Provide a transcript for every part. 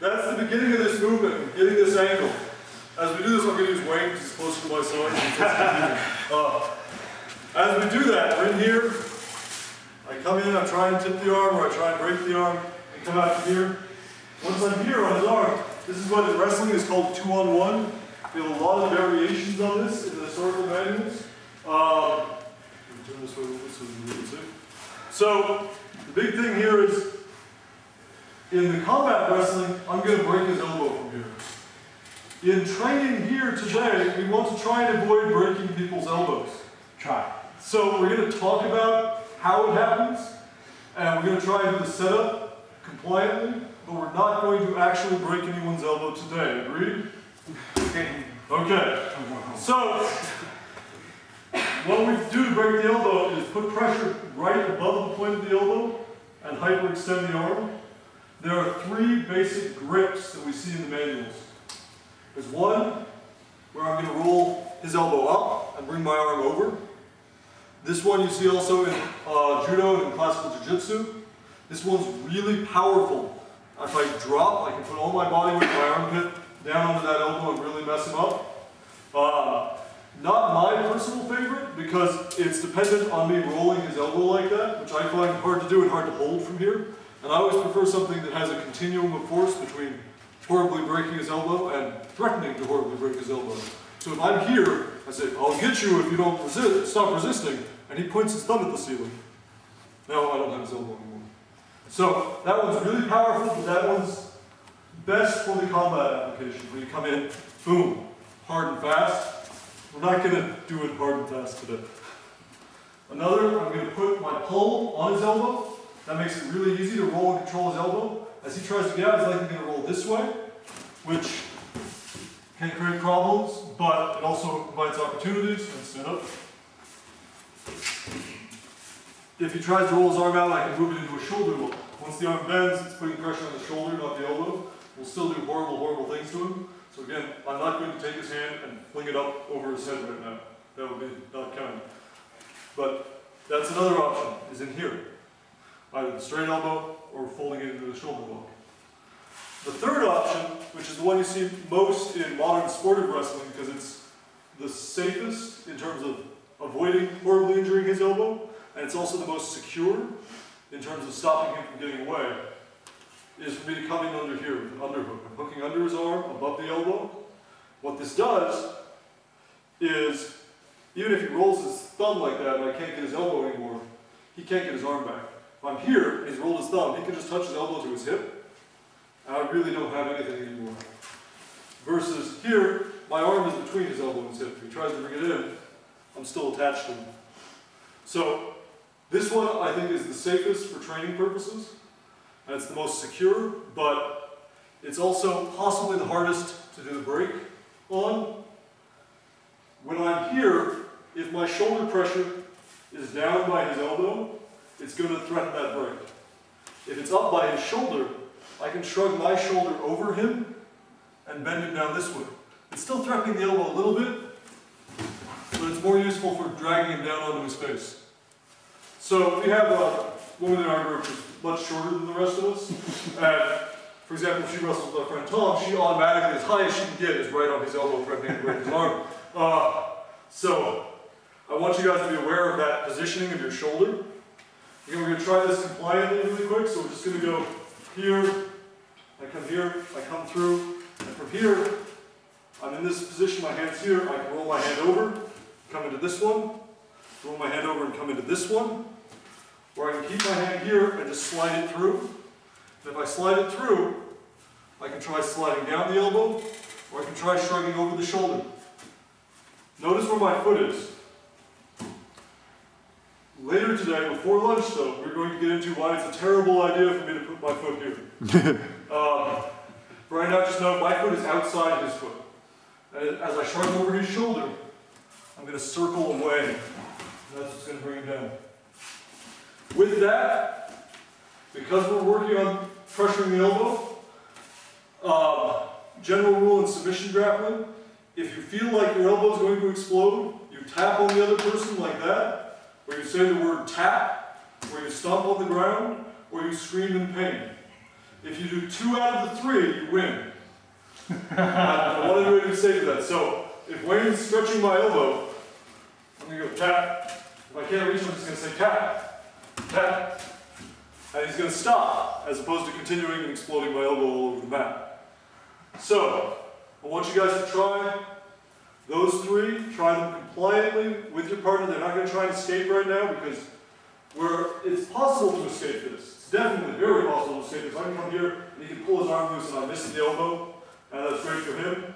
That's the beginning of this movement, getting this angle. As we do this, I'm going to use Wayne because he's closer to my side. As we do that, we're in here. I come in, I try and tip the arm, or I try and break the arm, and come out to here. Once I'm here on his arm, this is what in wrestling is called 2-on-1. We have a lot of variations on this in the historical manuals. Turn this way a little bit so you can see. So, the big thing here is, in the combat wrestling, I'm going to break his elbow from here. In training here today, we want to try and avoid breaking people's elbows. Try. So we're going to talk about how it happens, and we're going to try and do the setup compliantly, but we're not going to actually break anyone's elbow today. Agreed? Okay. So, what we do to break the elbow is put pressure right above the point of the elbow and hyperextend the arm. There are 3 basic grips that we see in the manuals. There's one where I'm going to roll his elbow up and bring my arm over. This one you see also in judo and in classical jiu-jitsu. This one's really powerful. If I drop, I can put all my body weight, my armpit, down onto that elbow and really mess him up. Not my personal favorite because it's dependent on me rolling his elbow like that, which I find hard to do and hard to hold from here. And I always prefer something that has a continuum of force between horribly breaking his elbow and threatening to horribly break his elbow. So if I'm here, I say, I'll get you if you don't stop resisting, and he points his thumb at the ceiling. Now I don't have his elbow anymore. So that one's really powerful, but that one's best for the combat application, where you come in, boom, hard and fast. We're not going to do it hard and fast today. Another, I'm going to put my palm on his elbow. That makes it really easy to roll and control his elbow. As he tries to get out, he's likely going to roll this way, which can create problems, but it also provides opportunities. Let's stand up. If he tries to roll his arm out, I can move it into a shoulder lock. Once the arm bends, it's putting pressure on the shoulder, not the elbow. We'll still do horrible, horrible things to him. So again, I'm not going to take his hand and fling it up over his head right now. That would be not kind. But that's another option, is in here. Either the straight elbow or folding it into the shoulder lock. The third option, which is the one you see most in modern sportive wrestling because it's the safest in terms of avoiding horribly injuring his elbow, and it's also the most secure in terms of stopping him from getting away, is for me to come in under here with an underhook. I'm hooking under his arm, above the elbow. What this does is, even if he rolls his thumb like that and I can't get his elbow anymore, he can't get his arm back. If I'm here and he's rolled his thumb, he can just touch his elbow to his hip, and I really don't have anything anymore. Versus here, my arm is between his elbow and his hip. If he tries to bring it in, I'm still attached to him. So this one I think is the safest for training purposes, and it's the most secure, but it's also possibly the hardest to do the break on. When I'm here, if my shoulder pressure is down by his elbow, it's going to threaten that break. If it's up by his shoulder, I can shrug my shoulder over him and bend it down this way. It's still threatening the elbow a little bit, but it's more useful for dragging him down onto his face. So we have a woman in our group who's much shorter than the rest of us. And for example, if she wrestles with our friend Tom, she automatically, as high as she can get, is right on his elbow, threatening to break his arm. So I want you guys to be aware of that positioning of your shoulder. Again, we're going to try this compliantly really quick, so we're just going to go here, I come here, I come through, and from here, I'm in this position, my hand's here, I can roll my hand over, come into this one, roll my hand over and come into this one, or I can keep my hand here and just slide it through. And if I slide it through, I can try sliding down the elbow, or I can try shrugging over the shoulder. Notice where my foot is. Later today, before lunch though, we're going to get into why it's a terrible idea for me to put my foot here. Right now, just know my foot is outside his foot. And as I shrug over his shoulder, I'm going to circle away. And that's what's going to bring him down. With that, because we're working on pressuring the elbow, general rule in submission grappling, if you feel like your elbow is going to explode, you tap on the other person like that, or you say the word tap, or you stomp on the ground, or you scream in pain. If you do 2 out of the 3, you win. I want everybody to be safe with that. So, if Wayne's stretching my elbow, I'm going to go tap. If I can't reach him, I'm just going to say tap, tap. And he's going to stop, as opposed to continuing and exploding my elbow all over the mat. So, I want you guys to try those 3. Try them compliantly with your partner. They're not going to try and escape right now because it's possible to escape this. It's definitely very possible to escape this. I can come here and he can pull his arm loose and I miss the elbow, and that's great for him.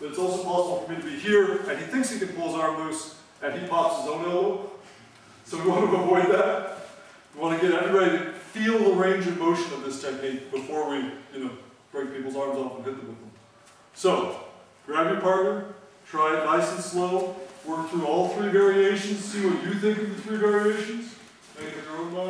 But it's also possible for me to be here and he thinks he can pull his arm loose and he pops his own elbow. So we want to avoid that. We want to get everybody to feel the range of motion of this technique before we, break people's arms off and hit them with them. So, grab your partner, try it nice and slow, work through all 3 variations, see what you think of the 3 variations, make up your own mind.